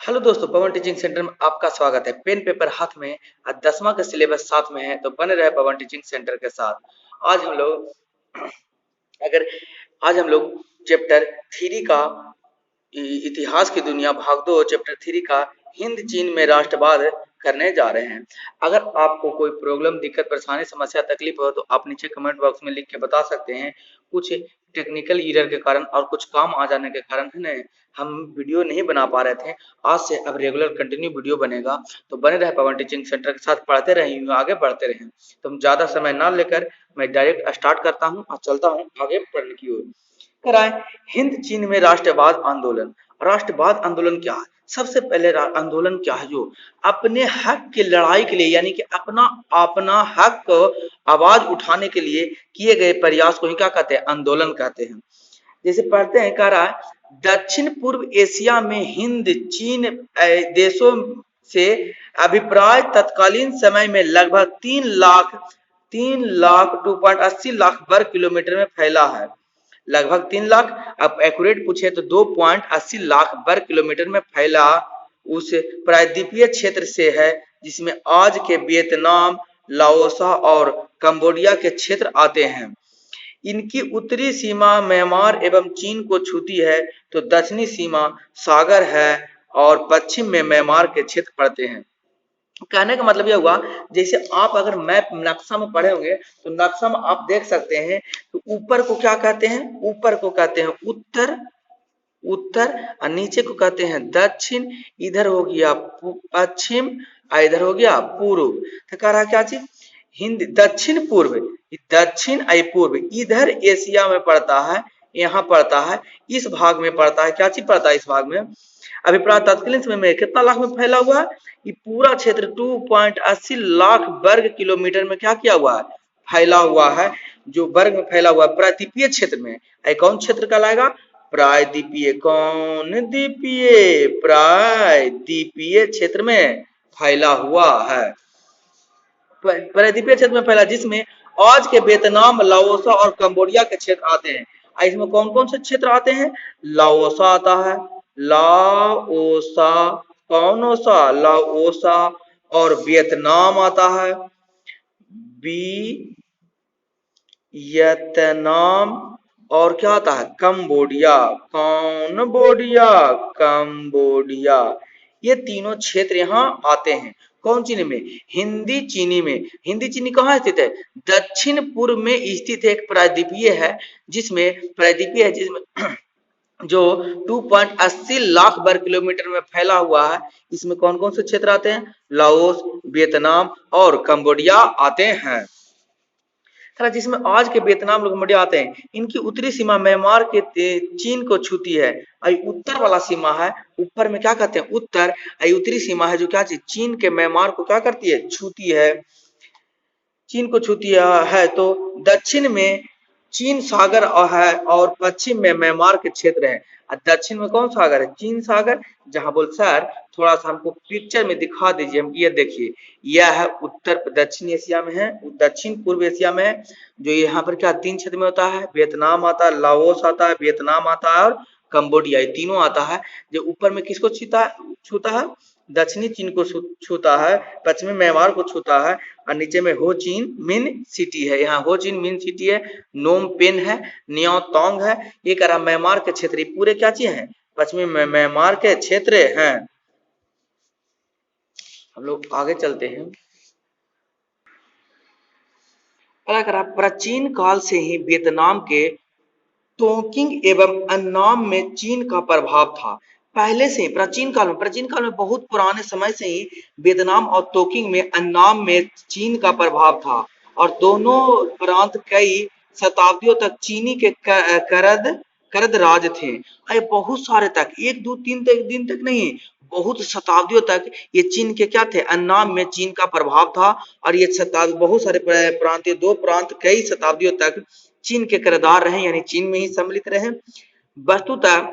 Hello दोस्तों, पवन teaching centre में आपका स्वागत है। पेन पेपर हाथ में और 10वां का सिलेबस साथ में है, तो बने रहे पवन टीचिंग सेंटर के साथ। आज हम लोग अगर आज हम लोग चैप्टर 3 का इतिहास की दुनिया भाग 2 चैप्टर 3 का हिंद चीन में राष्ट्रवाद करने जा रहे हैं। अगर आपको कोई प्रॉब्लम, दिक्कत, परेशानी, समस्या, तकलीफ हो तो आप नीचे कमेंट बॉक्स में लिख के बता सकते हैं। कुछ टेक्निकल एरर के कारण और कुछ काम आ जाने के कारण हम वीडियो नहीं बना पा रहे थे। आज से अब रेगुलर कंटिन्यू वीडियो बनेगा, तो बने रहे पवन टीचिंग सेंटर के साथ, पढ़ते रहें, आगे बढ़ते रहें। तो हम ज़्यादा समय ना लेकर मैं डायरेक्ट स्टार्ट करता हूँ और चलता हूँ आगे पढ़ने की ओर। कराएं हिंद चीन में राष्ट्रवाद आंदोलन। राष्ट्रवाद आंदोलन क्या है? सबसे पहले आंदोलन क्या है? जो अपने हक की लड़ाई के लिए, यानी कि अपना अपना हक को आवाज उठाने के लिए किए गए प्रयास को ही क्या कहते हैं? आंदोलन कहते हैं। जैसे पढ़ते हैं, कह रहा है दक्षिण पूर्व एशिया में हिंद चीन देशों से अभिप्राय तत्कालीन समय में लगभग 3 लाख 2.80 लाख वर्ग किलोमीटर में फैला है। लगभग 3 लाख, अब एक्यूरेट पूछे तो 2.80 लाख वर्ग किलोमीटर में फैला उस प्रायद्वीपीय क्षेत्र से है, जिसमें आज के वियतनाम, लाओसा और कंबोडिया के क्षेत्र आते हैं। इनकी उत्तरी सीमा म्यांमार एवं चीन को छूती है, तो दक्षिणी सीमा सागर है और पश्चिम में म्यांमार के क्षेत्र पड़ते हैं। कहने का मतलब यह हुआ, जैसे आप अगर मैप नक्शा में पढ़े होंगे तो नक्शा में आप देख सकते हैं तो ऊपर को क्या कहते हैं? ऊपर को कहते हैं उत्तर, उत्तर और नीचे को कहते हैं दक्षिण। इधर हो गया पश्चिम और इधर हो गया पूर्व। तो कह रहा क्या चीज? हिंद दक्षिण पूर्व, दक्षिण और पूर्व इधर एशिया में पड़ता है, यहाँ पड़ता है, इस भाग में पड़ता है। क्या चीज पड़ता है इस भाग में? अभिप्राय तत्कालीन समय में कितना लाख में फैला हुआ है? ये पूरा क्षेत्र 2.80 लाख वर्ग किलोमीटर में क्या किया हुआ है? फैला हुआ है। जो वर्ग में फैला हुआ है प्रायद्वीपीय क्षेत्र में। कौन क्षेत्र कहलाएगा? प्रायद्वीपीय। कौन द्वीपीय? प्रायद्वीपीय क्षेत्र में फैला हुआ है। प्रायद्वीपीय क्षेत्र में फैला, जिसमें आज के वियतनाम, लाओसा और कंबोडिया के क्षेत्र आते हैं। इसमें कौन कौन से क्षेत्र आते हैं? लाओसा आता है, लाओसा, कौन सा? लाओसा। और वियतनाम आता है, वियतनाम। और क्या आता है? कंबोडिया। कौन बोडिया? कंबोडिया। ये तीनों क्षेत्र यहाँ आते हैं। कौन चीनी में? हिंदी चीनी में। हिंदी चीनी कहाँ स्थित है? दक्षिण पूर्व में स्थित है। एक प्रायद्वीपीय है, जिसमें जो 2.80 लाख वर्ग किलोमीटर में फैला हुआ है। इसमें कौन कौन से क्षेत्र आते हैं? लाओस, वियतनाम और कंबोडिया आते हैं। जिसमें आज के वियतनाम, कंबोडिया आते हैं। इनकी उत्तरी सीमा म्यांमार के चीन को छूती है। उत्तर वाला सीमा है, ऊपर में क्या कहते हैं? उत्तर। उत्तरी सीमा है जो क्या चीज? चीन के म्यांमार को क्या करती है? छूती है। चीन को छूती है। तो दक्षिण में चीन सागर है और पश्चिम में म्यांमार के क्षेत्र है। दक्षिण में कौन सागर है? चीन सागर। जहां बोल सर थोड़ा सा हमको पिक्चर में दिखा दीजिए। हम ये देखिए, यह है उत्तर दक्षिण एशिया में है, दक्षिण पूर्व एशिया में है। जो यहाँ पर क्या 3 क्षेत्र में होता है? वियतनाम आता है, लाओस आता है, वियतनाम आता है और कंबोडिया, ये तीनों आता है। जो ऊपर में किसको छूता है? दक्षिणी चीन को छूता है, पश्चिमी म्यांमार को छूता है और नीचे में हो चीन मिन सिटी है। यहाँ हो चीन मिन सिटी है, नोम पेन है, नियोतोंग है। ये कह रहा म्यांमार के क्षेत्र पूरे क्या चीज है? पश्चिमी म्यांमार के क्षेत्र हैं। हम लोग आगे चलते हैं। प्राचीन काल से ही वियतनाम के टोकिंग एवं अन्नाम में चीन का प्रभाव था। पहले से प्राचीन काल में बहुत पुराने समय से ही वियतनाम और टोकिंग में, अन्नाम में चीन का प्रभाव था और दोनों प्रांत कई शताब्दियों तक चीनी के करद राज थे। अरे बहुत सारे तक, 1 2 3 दिन तक नहीं, बहुत शताब्दियों तक ये चीन के क्या थे? अन्नाम में चीन का प्रभाव था और ये बहुत सारे प्रांत, 2 प्रांत कई शताब्दियों तक चीन के किरदार रहे, यानी चीन में ही सम्मिलित रहे। वस्तुतः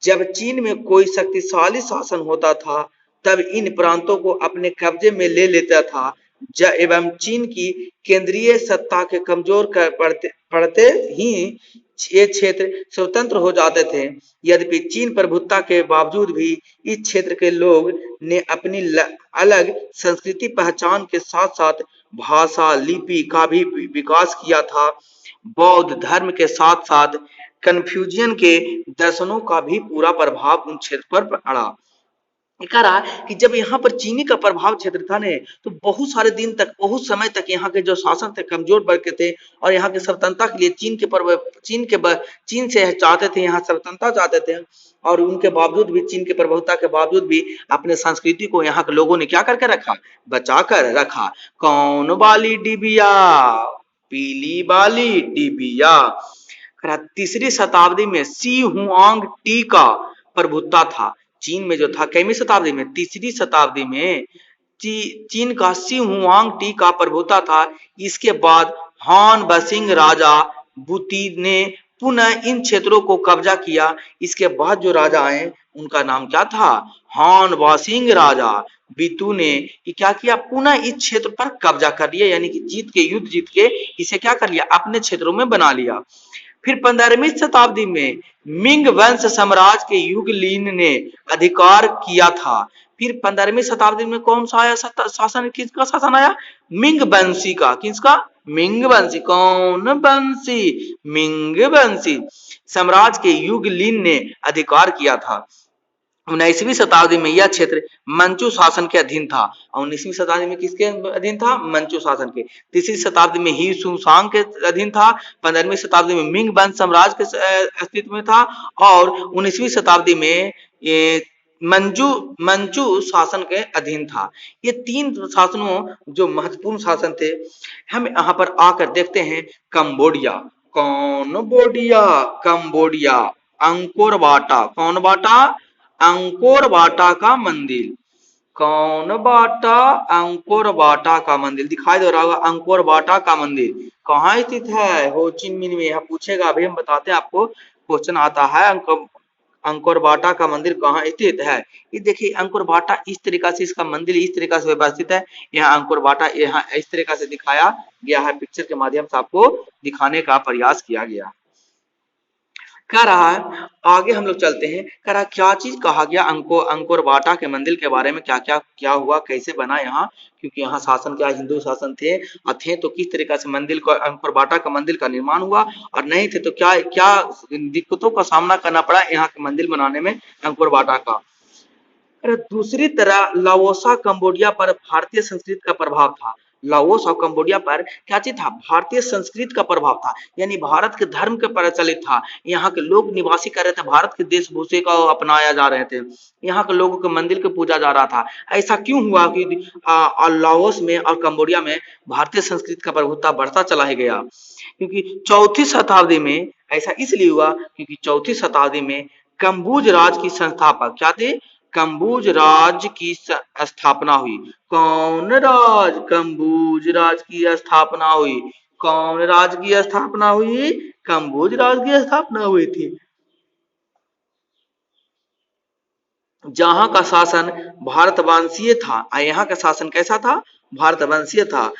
जब चीन में कोई शक्तिशाली शासन होता था, तब इन प्रांतों को अपने कब्जे में ले लेता था। एवं चीन की केंद्रीय सत्ता के कमजोर कर पड़ते ही ये क्षेत्र स्वतंत्र हो जाते थे। यद्यपि चीन प्रभुत्ता के बावजूद भी इस क्षेत्र के लोग ने अपनी अलग संस्कृति पहचान के साथ साथ भाषा लिपि का भी विकास किया था। बौद्ध धर्म के साथ साथ कन्फ्यूजियन के दर्शनों का भी पूरा प्रभाव उन क्षेत्र पर पड़ा। कह रहा कि जब यहाँ पर चीनी का प्रभाव क्षेत्र था ने, तो बहुत सारे दिन तक, बहुत समय तक यहाँ के जो शासन थे कमजोर वर्ग के थे और यहाँ के स्वतंत्रता के लिए चीन से चाहते थे, यहाँ स्वतंत्रता चाहते थे और उनके बावजूद भी, चीन के प्रभुत्ता के बावजूद भी अपने संस्कृति को यहाँ के लोगों ने क्या करके रखा, बचा कर रखा। कौन वाली डिबिया, पीली वाली डिबिया। तीसरी शताब्दी में सी हुआंग टी का प्रभुत्ता था चीन में, जो था कितवीं शताब्दी में, तीसरी शताब्दी में चीन का सी हुआंग टी का प्रभुत्ता था। इसके बाद हान बसिंग राजा बुती ने पुनः इन क्षेत्रों को कब्जा किया। इसके बाद जो राजा आए उनका नाम क्या था, हान बासिंग राजा बितु ने क्या किया, पुनः इस क्षेत्र पर कब्जा कर लिया, यानी कि युद्ध जीत के इसे क्या कर लिया, अपने क्षेत्रों में बना लिया। फिर 15वीं शताब्दी में मिंग वंश साम्राज्य के युगलीन ने अधिकार किया था। फिर 15वीं शताब्दी में कौन सा आया शासन, किसका शासन आया, मिंग वंशी का। किसका, मिंग वंशी। कौन वंशी, मिंग वंशी साम्राज्य के युगलीन ने अधिकार किया था। 19वीं शताब्दी में यह क्षेत्र मंचू शासन के अधीन था। 19वीं शताब्दी में किसके अधीन था, मंचू शासन के। तीसरी शताब्दी में ही सुशांग के अधीन था। 15वीं शताब्दी में मिंग वंश साम्राज्य के अस्तित्व में था और 19वीं शताब्दी में ये मंचू शासन के अधीन था। ये तीन शासनों जो महत्वपूर्ण शासन थे। हम यहाँ पर आकर देखते हैं कंबोडिया। कौन बोडिया, कंबोडिया। अंकोर वाटा, कौन वाटा, अंकोर वाटा का मंदिर। कौन वाटा, अंकोर वाटा का मंदिर दिखाई दे रहा होगा। अंकोर वाटा का मंदिर कहाँ स्थित है, हो चिन मिन में। यहाँ पूछेगा, अभी हम बताते हैं आपको, क्वेश्चन आता है अंकोर वाटा का मंदिर कहाँ स्थित है। ये देखिए अंकोर वाटा इस तरीका से, इसका मंदिर इस तरीका से व्यवस्थित है। यहाँ अंकोर वाटा यहाँ इस तरीका से दिखाया गया है, पिक्चर के माध्यम से आपको दिखाने का प्रयास किया गया। कह रहा है, आगे हम लोग चलते हैं। कह रहा क्या चीज कहा गया, अंकोर वाटा के मंदिर के बारे में क्या क्या क्या हुआ, कैसे बना यहाँ, क्योंकि यहाँ शासन क्या हिंदू शासन थे तो किस तरीका से मंदिर को, अंकोर वाटा का मंदिर का निर्माण हुआ, और नहीं थे तो क्या क्या दिक्कतों का सामना करना पड़ा यहाँ के मंदिर बनाने में अंकोर वाटा का। दूसरी तरह लाओसा कंबोडिया पर भारतीय संस्कृति का प्रभाव था। लाओस और कंबोडिया पर क्या चीज था, भारतीय संस्कृति का प्रभाव था, यानी भारत के धर्म के प्रचलित था। यहाँ के लोग निवासी कर रहे थे, भारत के वेशभूषे का अपनाया जा रहे थे, यहाँ के लोगों के मंदिर को पूजा जा रहा था। ऐसा क्यों हुआ कि लाओस में और कंबोडिया में भारतीय संस्कृति का प्रभुत्व बढ़ता चला ही गया, क्योंकि चौथी शताब्दी में ऐसा इसलिए हुआ क्योंकि चौथी शताब्दी में कंबुज राज की संस्थापक क्या थे, कंबुज राज की स्थापना हुई। कौन राज, कंबुज राज की स्थापना हुई। कौन राज की स्थापना हुई, कंबुज राज की स्थापना हुई थी। जहां का शासन भारतवंशीय था, यहाँ का शासन कैसा था, भारतवंशीय था।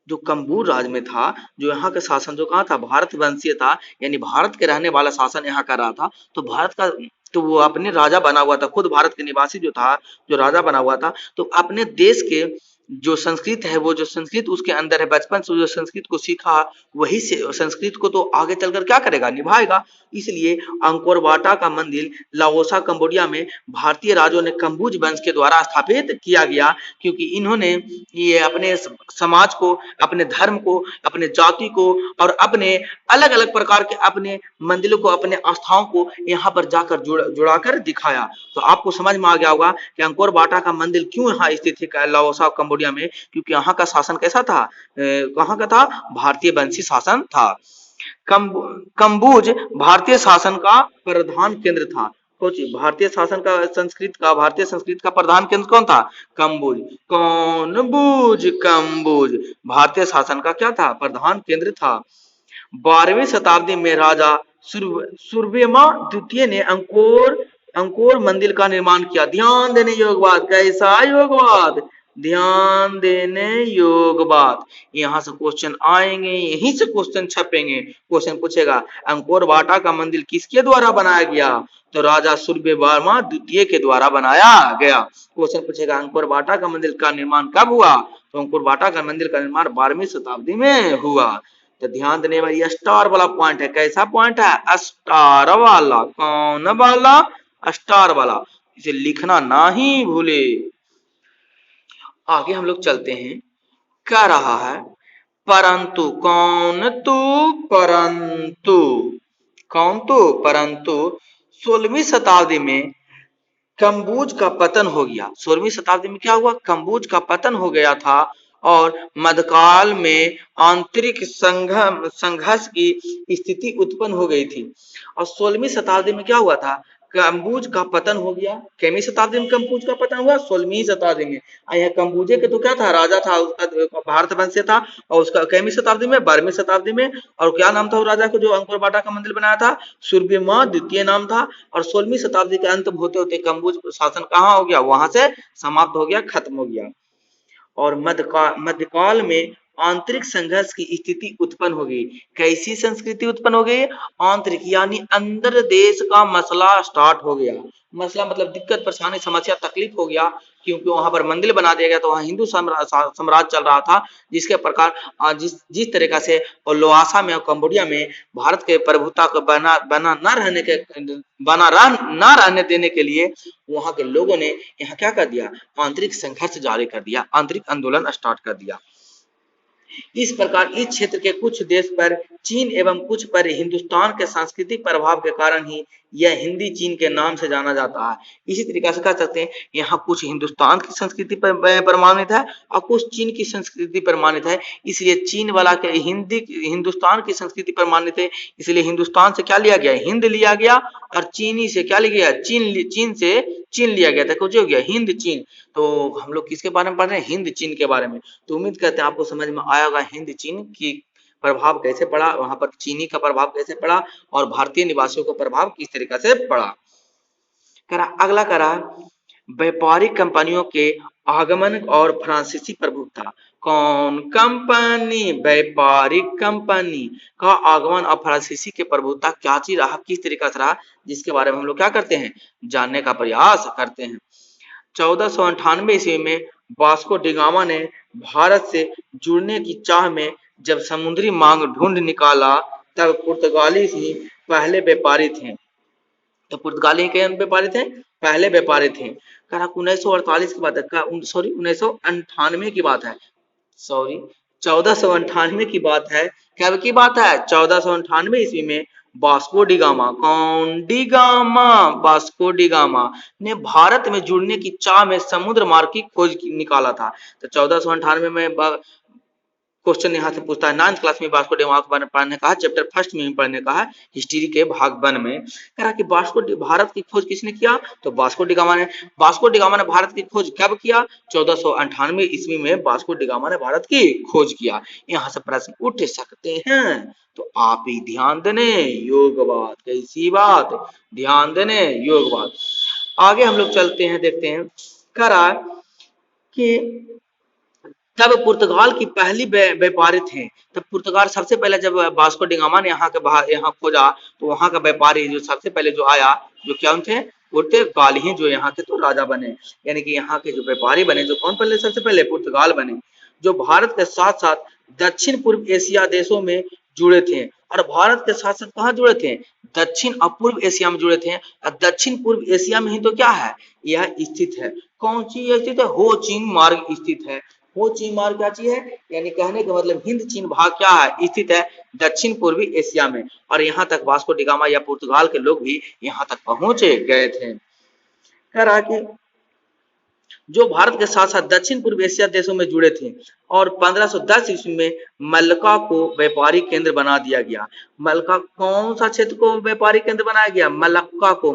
जो कंबूर राज में था, जो यहाँ का शासन जो कहा था भारतवंशीय था, यानी भारत के रहने वाला शासन यहाँ कर रहा था। तो भारत का, तो वो अपने राजा बना हुआ था, खुद भारत के निवासी जो था, जो राजा बना हुआ था, तो अपने देश के जो संस्कृत है, वो जो संस्कृत उसके अंदर है, बचपन से जो संस्कृत को सीखा, वही से संस्कृत को तो आगे चलकर क्या करेगा, निभाएगा। इसलिए अंकोर वाटा का मंदिर लाओसा कंबोडिया में भारतीय राजों ने कंबुज वंश के द्वारा स्थापित किया गया, क्योंकि इन्होंने ये अपने समाज को, अपने धर्म को, अपने जाति को और अपने अलग अलग प्रकार के अपने मंदिरों को, अपने आस्थाओं को यहाँ पर जाकर जुड़ाकर दिखाया। तो आपको समझ में आ गया होगा कि अंकोर वाटा का मंदिर क्यों यहाँ स्थित है लाओसा कंबोडिया में, क्योंकि यहाँ का शासन कैसा था, कहाँ का था, भारतीय वंशी शासन था। कंबुज भारतीय शासन का प्रधान केंद्र था। भारतीय शासन का, संस्कृत का, भारतीय संस्कृत का प्रधान केंद्र कौन था, कंबुज। कौन बुज, कंबुज भारतीय शासन का क्या था, प्रधान केंद्र था। 12वीं शताब्दी में राजा सुरवेमा द्वितीय ने अंकोर मंदिर का निर्माण किया। ध्यान देने योग्य बात, कैसा योग्य बात, ध्यान देने योग्य बात। यहाँ से क्वेश्चन आएंगे, यहीं से क्वेश्चन छपेंगे। क्वेश्चन पूछेगा अंकोर वाटा का मंदिर किसके द्वारा बनाया गया? तो राजा सूर्यवर्मा द्वितीय के द्वारा बनाया गया। क्वेश्चन पूछेगा अंकोर वाटा का मंदिर का निर्माण कब हुआ? तो अंकोर वाटा का मंदिर का निर्माण 12वीं शताब्दी में हुआ। तो ध्यान देने वाली स्टार वाला पॉइंट है। कैसा पॉइंट है? स्टार वाला। कौन वाला? स्टार वाला। इसे लिखना ना ही भूले। आगे हम लोग चलते हैं। कह रहा है परंतु, कौन तू? परंतु, कौन तू? परंतु 16वीं शताब्दी में कम्बोज का पतन हो गया। 16वीं शताब्दी में क्या हुआ? कम्बोज का पतन हो गया था और मध्यकाल में आंतरिक संघर्ष की स्थिति उत्पन्न हो गई थी। और 16वीं शताब्दी में क्या हुआ था? कम्बोज का पतन हो गया। कितवीं शताब्दी में कम्बोज का पतन हुआ? 16वीं शताब्दी में। यह कम्बोजे के तो क्या था? राजा था, उसका भारत वंश से था। और उसका कितवीं शताब्दी में? 12वीं शताब्दी में। और क्या नाम था वो राजा को जो अंकोर वाटा का मंदिर बनाया था? सूर्यवर्मा द्वितीय नाम था। और 16वीं शताब्दी के अंत होते होते कम्बोज शासन कहाँ हो गया? वहां से समाप्त हो गया, खत्म हो गया। और मध्यकाल में आंतरिक संघर्ष की स्थिति उत्पन्न हो गई। कैसी संस्कृति उत्पन्न हो गई? आंतरिक, यानी अंदर देश का मसला स्टार्ट हो गया। मसला मतलब दिक्कत, परेशानी, समस्या, तकलीफ हो गया, क्योंकि वहां पर मंदिर बना दिया गया। तो वहां हिंदू साम्राज्य चल रहा था, जिसके प्रकार जिस जिस तरीका से और लोहासा में और कंबोडिया में भारत के प्रभुता को बना रहने देने के लिए वहां के लोगों ने यहाँ क्या कर दिया? आंतरिक संघर्ष जारी कर दिया, आंतरिक आंदोलन स्टार्ट कर दिया। इस प्रकार इस क्षेत्र के कुछ देश पर चीन एवं कुछ पर हिंदुस्तान के सांस्कृतिक प्रभाव के कारण ही यह हिंदी चीन के नाम से जाना जाता है। इसी तरीके से कह सकते हैं यहाँ कुछ हिंदुस्तान की संस्कृति पर प्रमाणित है और कुछ चीन की संस्कृति पर मान्यता है। इसलिए चीन वाला के हिंदुस्तान की संस्कृति पर मान्यता है, इसलिए हिंदुस्तान से क्या लिया गया? हिंद लिया गया। और चीनी से क्या लिया गया? चीन से चीन लिया गया था। कुछ हो गया हिंद चीन। तो हम लोग किसके बारे में पढ़ रहे हैं? हिंद चीन के बारे में। तो उम्मीद करते हैं आपको समझ में आया होगा हिंद चीन की प्रभाव कैसे पड़ा, वहां पर चीनी का प्रभाव कैसे पड़ा और भारतीय निवासियों का प्रभाव किस तरीके से पड़ा। करा अगला करा व्यापारिक कंपनियों के आगमन और फ्रांसीसी प्रभुत्व। कौन कंपनी? व्यापारिक कंपनी का आगमन और फ्रांसीसी के प्रभुत्व क्या चीज रहा, किस तरीका से रहा, जिसके बारे में हम लोग क्या करते हैं? जानने का प्रयास करते हैं। 1498 ईस्वी में वास्को डिगामा ने भारत से जुड़ने की चाह में जब समुद्री मार्ग ढूंढ निकाला, तब पुर्तगाली ही पहले व्यापारी थे। तो पुर्तगाली के व्यापारी थे, पहले व्यापारी थे। कहा 1948 की बात है, सॉरी 1998 की बात है, सॉरी 1498 की बात है। कब की बात है? 1498 ईस्वी में वास्को डिगामा, कौन? डिगामा, वास्को डिगामा ने भारत में जुड़ने की चाह में समुद्र मार्ग की खोज निकाला था। तो 1498 में क्वेश्चन यहाँ से पूछता है 9th क्लास में वास्को डिगामा के बारे में पढ़ने का है, चैप्टर फर्स्ट में पढ़ने का है, हिस्ट्री के भाग 1 में। कह रहा कि भारत की खोज किसने किया? तो वास्को डिगामा ने। वास्को डिगामा ने भारत की खोज कब किया? 1498 ईस्वी में वास्को डिगामा ने भारत की खोज किया। यहाँ से प्रश्न उठ सकते हैं, तो आप ही ध्यान देने योग्य बात। कैसी बात? ध्यान देने योग्य बात। आगे हम लोग चलते हैं, देखते हैं। कह रहा कि तब पुर्तगाल की पहली व्यापारी थे। तब पुर्तगाल सबसे पहले जब वास्को डिगामा ने यहाँ खोजा, तो वहां का व्यापारी जो सबसे पहले जो आया, जो क्या थे? पुर्तगाल ही, जो यहाँ के तो राजा बने, यानी कि यहाँ के जो व्यापारी बने, जो कौन पहले? सबसे पहले पुर्तगाल बने, जो भारत के साथ साथ दक्षिण पूर्व एशिया देशों में जुड़े थे। और भारत के साथ साथ कहाँ जुड़े थे? दक्षिण और पूर्व एशिया में जुड़े थे। और दक्षिण पूर्व एशिया में ही तो क्या है? यह स्थित है। कौन सी स्थित है? हो चीन मार्ग स्थित है। हो चीन मार्ग क्या चीज है? यानी कहने का मतलब हिंद चीन भाग क्या है? स्थित है दक्षिण पूर्वी एशिया में। और यहाँ तक वास्को डिगामा या पुर्तगाल के लोग भी यहाँ तक पहुंचे गए थे। कह रहा कि जो भारत के साथ साथ दक्षिण पूर्व एशिया देशों में जुड़े थे, और 1510 ईस्वी में मलक्का को व्यापारिक केंद्र बना दिया गया। मलक्का कौन सा क्षेत्र को व्यापारिक केंद्र बनाया गया? मलक्का को,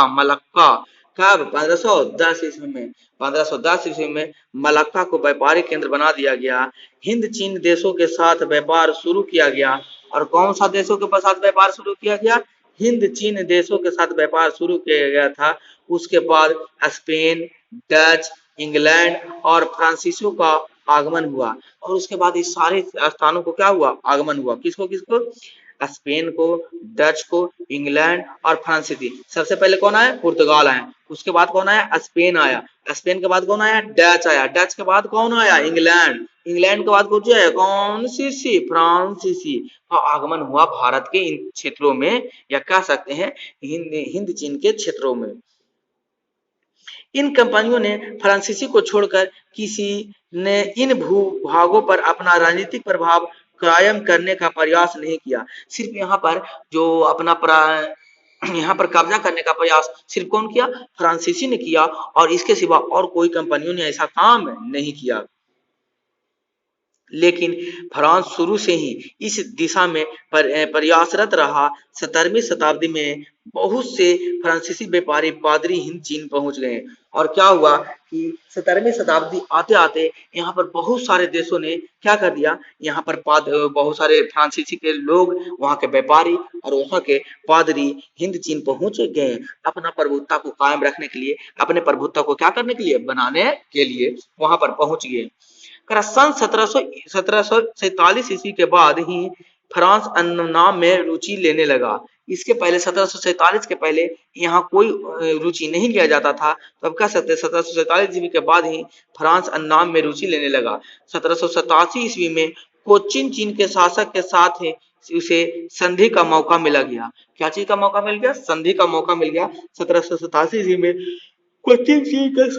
मलक्का। कब? 1510 ईस्वी में। 1510 ईस्वी में मलक्का को व्यापारिक केंद्र बना दिया गया। हिंद चीन देशों के साथ व्यापार शुरू किया गया। और कौन सा देशों के साथ व्यापार शुरू किया गया? हिंद चीन देशों के साथ व्यापार शुरू किया गया था। उसके बाद स्पेन, डच, इंग्लैंड और फ्रांसीसियों का आगमन हुआ। और उसके बाद इस सारे स्थानों को क्या हुआ, आगमन हुआ। किसको किसको, स्पेन को, डच को, इंग्लैंड और फ्रांसीसी। सबसे पहले कौन आया, पुर्तगाल आया। उसके बाद कौन आया, स्पेन आया। स्पेन के बाद कौन आया, डच आया। डच के बाद कौन आया, इंग्लैंड। इंग्लैंड के बाद कौन आया, कौन सी सी, फ्रांसीसी का आगमन हुआ भारत के इन क्षेत्रों में, या कह सकते हैं हिंद चीन के क्षेत्रों में। इन कंपनियों ने फ्रांसीसी को छोड़कर किसी ने इन भूभागों पर अपना राजनीतिक प्रभाव कायम करने का प्रयास नहीं किया। सिर्फ यहाँ पर जो अपना यहाँ पर कब्जा करने का प्रयास सिर्फ कौन किया, फ्रांसीसी ने किया, और इसके सिवा और कोई कंपनियों ने ऐसा काम नहीं किया। लेकिन फ्रांस शुरू से ही इस दिशा में प्रयासरत रहा। 17वीं शताब्दी में बहुत से फ्रांसीसी व्यापारी पादरी हिंद चीन पहुंच गए। और क्या हुआ कि 17वीं शताब्दी आते आते यहाँ पर बहुत सारे देशों ने क्या कर दिया, यहाँ पर बहुत सारे फ्रांसीसी के लोग, वहाँ के व्यापारी और वहाँ के पादरी हिंद चीन पहुंच गए, अपना प्रभुत्ता को कायम रखने के लिए, अपने प्रभुत्ता को क्या करने के लिए, बनाने के लिए वहां पर पहुंच गए। सन 1747 ईस्वी के बाद ही फ्रांस अन्ननाम में रुचि लेने लगा। इसके पहले 1747 के पहले यहाँ कोई रुचि नहीं लिया जाता था। तो अब कह सकते हैं 1747 ईस्वी के बाद ही फ्रांस अन्ननाम में रुचि लेने लगा। 1787 ईस्वी में कोचिन चीन के शासक के साथ ही उसे संधि का मौका मिला गया। क्या चीज का मौका मिल गया, संधि का मौका मिल गया। 1787 ईस्वी में कोचिन चीन के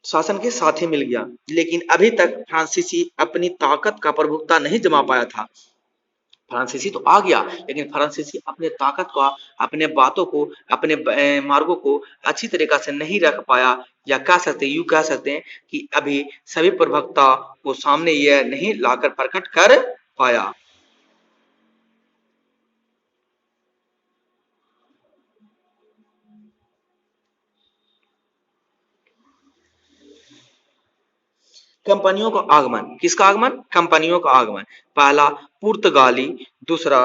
शासन के साथ ही मिल गया। लेकिन अभी तक फ्रांसीसी अपनी ताकत का प्रभुत्व नहीं जमा पाया था। फ्रांसीसी तो आ गया, लेकिन फ्रांसीसी अपने ताकत का, अपने बातों को, अपने मार्गों को अच्छी तरीका से नहीं रख पाया, या कह सकते, यूं कह सकते हैं कि अभी सभी प्रभुत्ता को सामने यह नहीं लाकर प्रकट कर पाया। कंपनियों का आगमन, किसका आगमन, कंपनियों का आगमन। पहला पुर्तगाली, दूसरा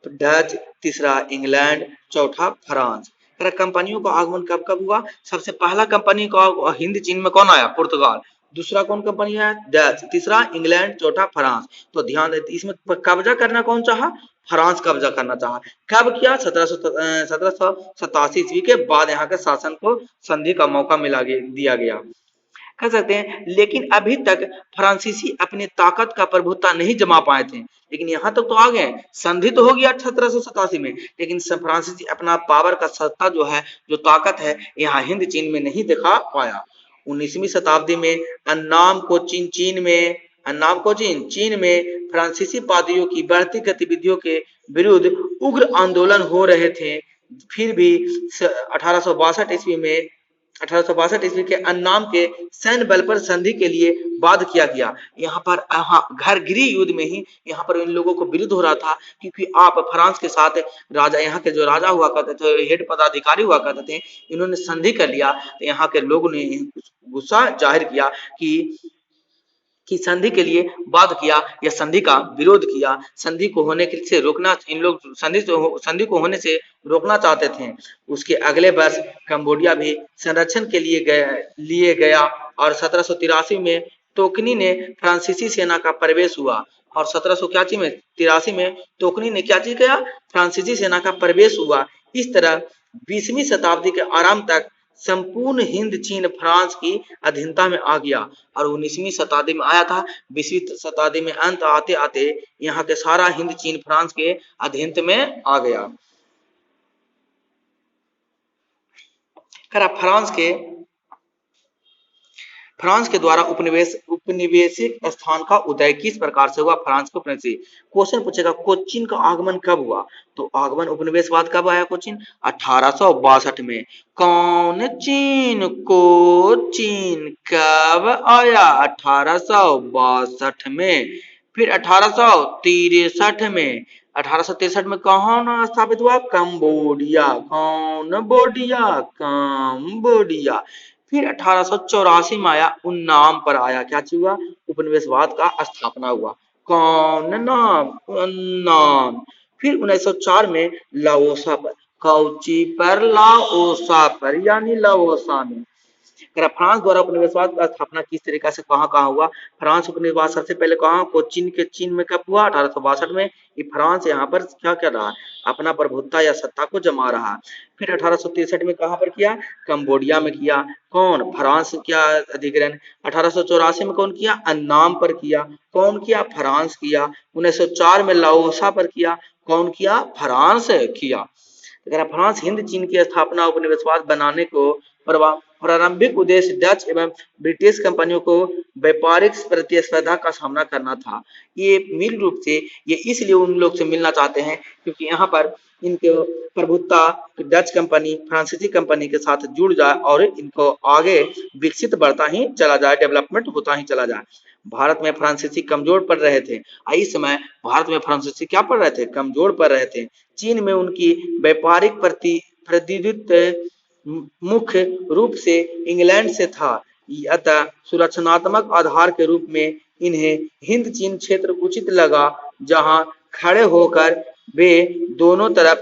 डच, तीसरा इंग्लैंड, चौथा फ्रांस। कंपनियों का आगमन कब कब हुआ, सबसे पहला कंपनी का हिंद चीन में कौन आया, पुर्तगाल। दूसरा कौन कंपनी है, डच। तीसरा इंग्लैंड, चौथा फ्रांस। तो ध्यान देते, इसमें कब्जा करना कौन चाहा, फ्रांस कब्जा करना चाहा। कब किया, 1787 ईस्वी के बाद यहाँ के शासन को संधि का मौका दिया गया, कह सकते हैं। लेकिन अभी तक फ्रांसीसी अपनी ताकत का प्रभुत्व नहीं जमा पाए थे। लेकिन यहाँ तक तो आ गए, संधि तो हो गया 1787 में, लेकिन फ्रांसीसी अपना पावर का सत्ता जो है, जो ताकत है, यहाँ हिंद चीन में नहीं दिखा पाया। 19वीं शताब्दी में अन्नाम कोचिन चीन में फ्रांसीसी पादरियों की बढ़ती गतिविधियों के विरुद्ध उग्र आंदोलन हो रहे थे। फिर भी 1862 ईस्वी के अन्नाम के सैन्य बल पर संधि के लिए बाध्य किया गया। यहाँ पर घरगिरी युद्ध में ही यहाँ पर इन लोगों को विरुद्ध हो रहा था, क्योंकि आप फ्रांस के साथ राजा, यहाँ के जो राजा हुआ करते थे, हेड पदाधिकारी हुआ करते थे, इन्होंने संधि कर लिया। तो यहाँ के लोगों ने गुस्सा जाहिर किया कि संधि के लिए बाध्य किया, या संधि का विरोध किया। संधि को होने से रोकना, इन लोग संधि को होने से रोकना चाहते थे। उसके अगले वर्ष कंबोडिया भी संरक्षण के लिए गया, और 1783 में तोकनी ने फ्रांसीसी सेना का प्रवेश हुआ। और 1783 में तोकनी ने क्या चीज किया, फ्रांसीसी सेना का प्रवेश हुआ। इस तरह 20वीं शताब्दी के आरंभ तक संपूर्ण हिंद चीन फ्रांस की अधीनता में आ गया, और 19वीं शताब्दी में आया था। 20वीं शताब्दी में अंत आते आते यहाँ के सारा हिंद चीन फ्रांस के अधीनता में आ गया। फ्रांस के द्वारा उपनिवेशिक स्थान का उदय किस प्रकार से हुआ, फ्रांस को क्वेश्चन पूछेगा, कोचिन का आगमन कब हुआ। तो आगमन, उपनिवेशवाद कब आया कोचिन, 1862 में। कौन चीन, कोचिन कब आया, 1862 में। फिर 1863 में, 1863 में कौन स्थापित हुआ, कंबोडिया। कौन बोडिया, कंबोडिया। फिर 1884 में आया, उन्नाम पर आया, क्या चीज हुआ, उपनिवेशवाद का स्थापना हुआ। कौन नाम, उन्नाम। फिर 1904 में लाओसा पर, कौची पर, लाओसा पर, यानी लाओसा में। फ्रांस द्वारा उपनिवेशवाद का स्थापना किस तरीका से कहाँ हुआ? फ्रांस उपनिवेशवाद सबसे पहले कहाँ को चीन के चीन में कब हुआ? 1862 में। ये फ्रांस यहाँ पर क्या कर रहा है? अपना प्रभुत्ता या सत्ता को जमा रहा है। फिर 1863 में कहाँ पर किया? कंबोडिया में किया। कौन? फ्रांस किया अधिग्रहण। 1884 में कौन किया? अन्नाम पर किया। कौन किया? फ्रांस किया। 1904 में लाओसा पर किया। कौन किया? फ्रांस किया। फ्रांस हिंद चीन की स्थापना उपनिवेशवाद बनाने को प्रारंभिक उद्देश्य डच एवं ब्रिटिश कंपनियों को व्यापारिक प्रतिस्पर्धा का सामना करना था। ये मूल रूप से ये इसलिए उन लोग से मिलना चाहते हैं क्योंकि यहाँ पर इनके प्रभुत्ता डच कंपनी फ्रांसीसी कंपनी के साथ जुड़ जाए और इनको आगे विकसित बढ़ता ही चला जाए, डेवलपमेंट होता ही चला जाए। भारत में फ्रांसीसी कमजोर पड़ रहे थे। इस समय भारत में फ्रांसीसी क्या पड़ रहे थे? कमजोर पड़ रहे थे। चीन में उनकी व्यापारिक प्रतिनिधित्व मुख्य रूप से इंग्लैंड से था, अतः सुरक्षात्मक आधार के रूप में इन्हें हिंद चीन क्षेत्र उचित लगा, जहां खड़े होकर वे दोनों तरफ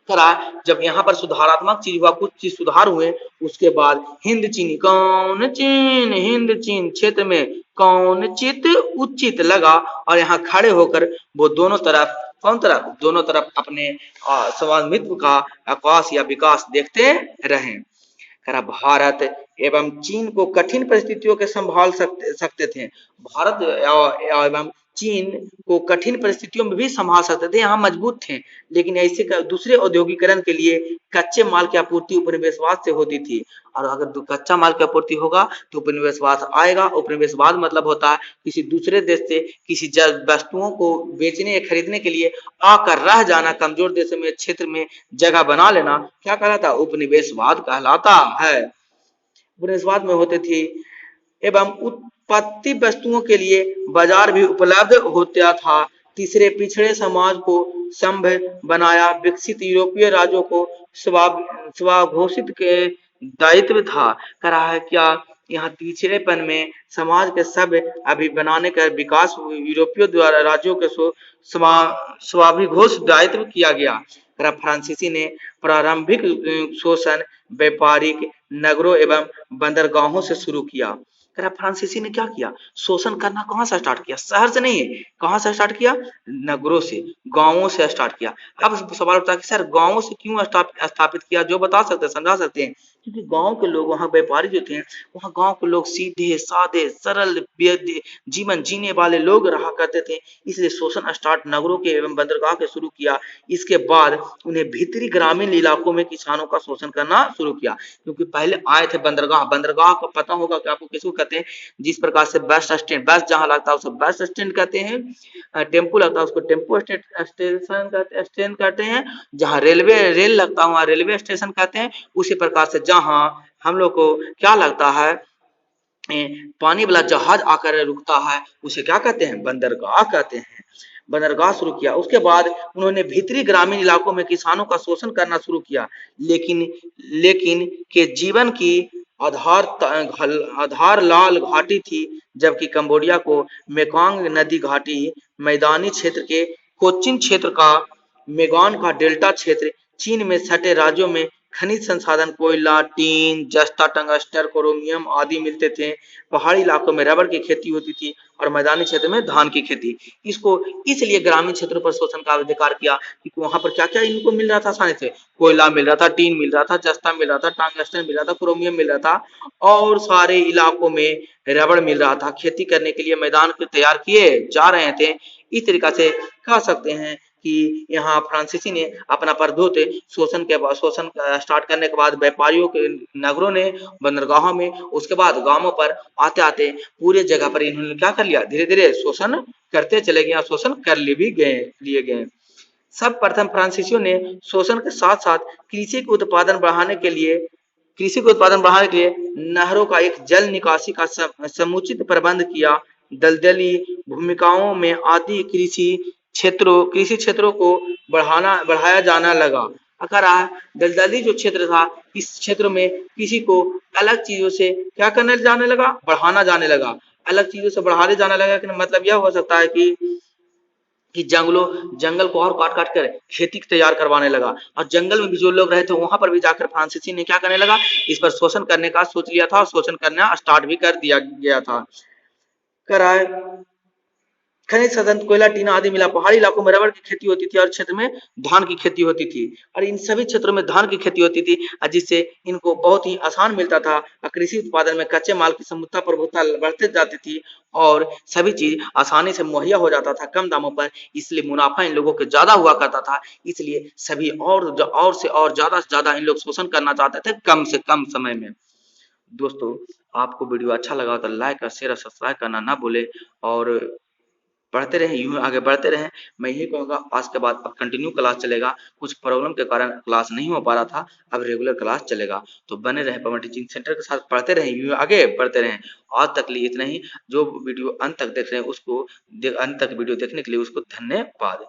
करा। जब यहाँ पर सुधारात्मक चीज हुआ, कुछ चीज सुधार हुए, उसके बाद हिंद चीनी कौन चीन हिंद चीन क्षेत्र में कौन चित उचित लगा और यहाँ खड़े होकर वो दोनों तरफ कौन तरफ? दोनों तरफ अपने स्वामित्व का आकाश या विकास देखते रहे। भारत एवं चीन को कठिन परिस्थितियों के संभाल सकते थे। भारत एवं चीन को कठिन परिस्थितियों में भी संभाल सकते थे, यहाँ मजबूत थे। लेकिन ऐसे दूसरे औद्योगिकरण के लिए कच्चे माल की आपूर्ति उपनिवेशवाद से होती थी, और अगर कच्चा माल की आपूर्ति होगा तो उपनिवेशवाद आएगा। उपनिवेशवाद मतलब होता है किसी दूसरे देश से किसी वस्तुओं को बेचने या खरीदने के लिए आकर रह जाना, कमजोर देशों में क्षेत्र में जगह बना लेना, क्या कहलाता? उपनिवेशवाद कहलाता है। उपनिवेशवाद में होते थे एवं उत्पत्ति वस्तुओं के लिए बाजार भी उपलब्ध होता था। तीसरे, पिछड़े समाज को सभ्य बनाया। विकसित यूरोपीय राज्यों को स्वघोषित के दायित्व था। करा है क्या? यहाँ पिछड़ेपन में समाज के सभ्य अभी बनाने का विकास यूरोपीय द्वारा राज्यों के स्वाभिघोष दायित्व किया गया। फ्रांसीसी ने प्रारंभिक शोषण व्यापारिक नगरों एवं बंदरगाहों से शुरू किया। फ्रांसीसी ने क्या किया? शोषण करना कहाँ से स्टार्ट किया? शहर से नहीं है, कहाँ से स्टार्ट किया? नगरों से, गांवों से स्टार्ट किया। अब सवाल उठता है कि सर गांवों से क्यों स्थापित किया? जो बता सकते हैं, समझा सकते हैं। क्योंकि गांव के लोग, वहाँ व्यापारी जो थे, वहाँ गांव के लोग सीधे साधे सरल जीवन जीने वाले लोग रहा करते थे, इसलिए शोषण स्टार्ट नगरों के एवं बंदरगाह के शुरू किया। इसके बाद उन्हें भीतरी ग्रामीण इलाकों में किसानों का शोषण करना शुरू किया, क्योंकि पहले आए थे बंदरगाह। बंदरगाह को पता होगा कि आपको किसको कहते हैं? जिस प्रकार से बस स्टैंड, बस जहाँ लगता है उसे बस स्टैंड कहते हैं, टेम्पो लगता है उसको टेम्पो स्टेशन कहते हैं, जहाँ रेल लगता है वहाँ रेलवे स्टेशन कहते हैं। उसी प्रकार से जहाँ हम लोग को क्या लगता है, पानी वाला जहाज आकर रुकता है, उसे क्या कहते हैं? बंदरगाह कहते हैं। बंदरगाह शुरू किया। उसके बाद उन्होंने भीतरी ग्रामीण इलाकों में किसानों का शोषण करना शुरू किया। लेकिन के जीवन की आधार लाल घाटी थी, जबकि कंबोडिया को मेकोंग नदी घाटी, मैदानी क्षेत्र के कोचिन क्षेत्र का, मेगान का डेल्टा क्षेत्र, चीन में सटे राज्यों में खनिज संसाधन कोयला, टीन, जस्ता, टंगस्टर, क्रोमियम आदि मिलते थे। पहाड़ी इलाकों में रबर की खेती होती थी और मैदानी क्षेत्र में धान की खेती। इसको इसलिए ग्रामीण क्षेत्रों पर शोषण का अधिकार किया क्योंकि वहां पर क्या क्या इनको मिल रहा था आसानी से? कोयला मिल रहा था, टीन मिल रहा था, जस्ता मिल रहा था, टंगस्टन मिल रहा था, क्रोमियम मिल रहा था और सारे इलाकों में रबड़ मिल रहा था। खेती करने के लिए मैदान तैयार किए जा रहे थे। इस तरीका से कह सकते हैं कि यहाँ फ्रांसीसी ने अपना प्रभुत्व शोषण स्टार्ट करने के बाद व्यापारियों के नगरों ने, बंदरगाहों में, उसके बाद गांवों पर आते आते पूरे जगह पर इन्होंने क्या कर लिया? धीरे धीरे शोषण करते चले गए, शोषण कर लिए गए। सब प्रथम फ्रांसीसियों ने शोषण के साथ साथ कृषि के उत्पादन बढ़ाने के लिए नहरों का एक जल निकासी का समुचित प्रबंध किया। दलदली भूमिकाओं में आदि कृषि क्षेत्रों को बढ़ाया जाना लगा। अगर दलदली जो क्षेत्र था, इस क्षेत्र में किसी को अलग चीजों से क्या करने जाने लगा? बढ़ाना जाने लगा। अलग चीजों से बढ़ाने जाने लगा कि मतलब यह हो सकता है कि कि जंगल को और काट काट कर खेती तैयार करवाने लगा, और जंगल में भी जो लोग रहे थे वहां पर भी जाकर फ्रांसीसी ने क्या करने लगा, इस पर शोषण करने का सोच लिया था और शोषण करना स्टार्ट भी कर दिया गया था। कराए खनिज साधन कोयला टीना आदि मिला। पहाड़ी इलाकों में रबड़ की खेती होती थी और क्षेत्र में धान की खेती होती थी, और इन सभी क्षेत्रों में धान की खेती होती थी, जिससे इनको बहुत ही आसान मिलता था। कृषि उत्पादन में कच्चे माल की समुद्रता प्रभुता बढ़ते जाती थी और सभी चीज आसानी से मुहैया हो जाता था कम दामों पर, इसलिए मुनाफा इन लोगों के ज्यादा हुआ करता था। इसलिए सभी और से और ज्यादा से ज्यादा इन लोग शोषण करना चाहते थे कम से कम समय में। दोस्तों, आपको वीडियो अच्छा लगा तो लाइक और शेयर और सब्सक्राइब करना ना भूले, और पढ़ते रहें, यूं आगे बढ़ते रहें। मैं यही कहूँगा, आज के बाद अब कंटिन्यू क्लास चलेगा। कुछ प्रॉब्लम के कारण क्लास नहीं हो पा रहा था, अब रेगुलर क्लास चलेगा। तो बने रहें पवन टीचिंग सेंटर के साथ, पढ़ते रहें, यूं आगे बढ़ते रहें। आज तक लिए इतना ही। जो वीडियो अंत तक देख रहे हैं उसको अंत तक वीडियो देखने के लिए उसको धन्यवाद।